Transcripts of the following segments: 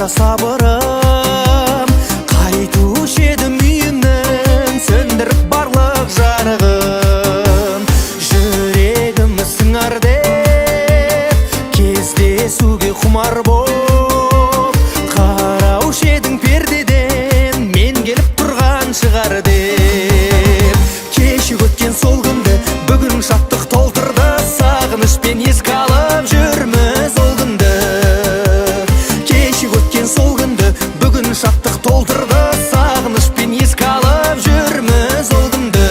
қанша сабырым, қайтушы едім үйімнен сөндіріп барлық жарығын. Жүрегіміз сыңар деп кездесуге құмар боп, қараушы едің пердеден мен келіп тұрған шығар деп. Кеші өткен сол күнді бүгін шаттық толтырды, сағынышпен еске алып жүрміз ол күнді. Кеші өткен сол күнді бүгін шаттық толтырды, сағынышпен еске алып жүрміз ол күнді.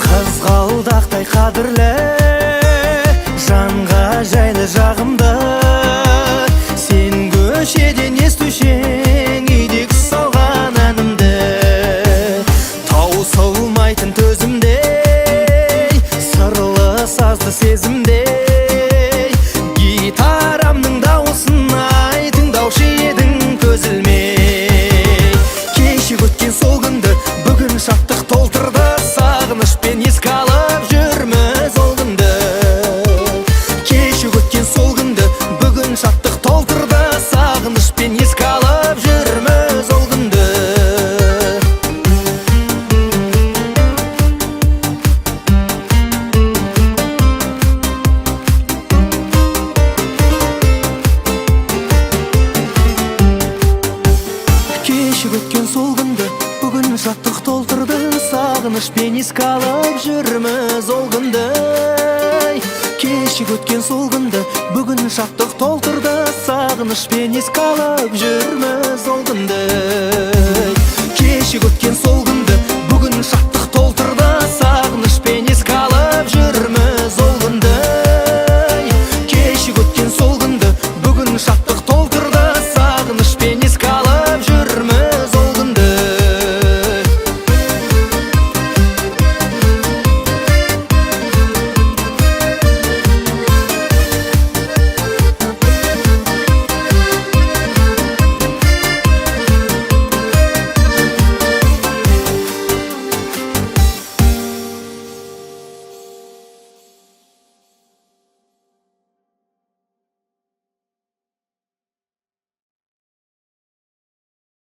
Қызғалдақтай қадірлі, жанға жайлы жағымды, сен көшеден естушең үйдегі салған әнімді. Таусылмайтын төзімдей, сырлы сазды сезімдей, гитарамның дауысын ай тыңдаушы едің көз ілмей. Кеші өткен сол күнді бүгін шаттық толтырды, сағынышпен еске алып жүрміз ол күнді. Кеші өткен сол күнді бүгін шаттық толтырды, сағынышпен еске алып жүрміз ол күнді. Кеші өткен сол күнді бүгін шаттық толтырды, сағынышпен еске алып жүрміз ол күнді. Кеші өткен сол күнді бүгін шаттық толтырды, сағынышпен еске алып жүрміз ол күнді. Кеші өткен сол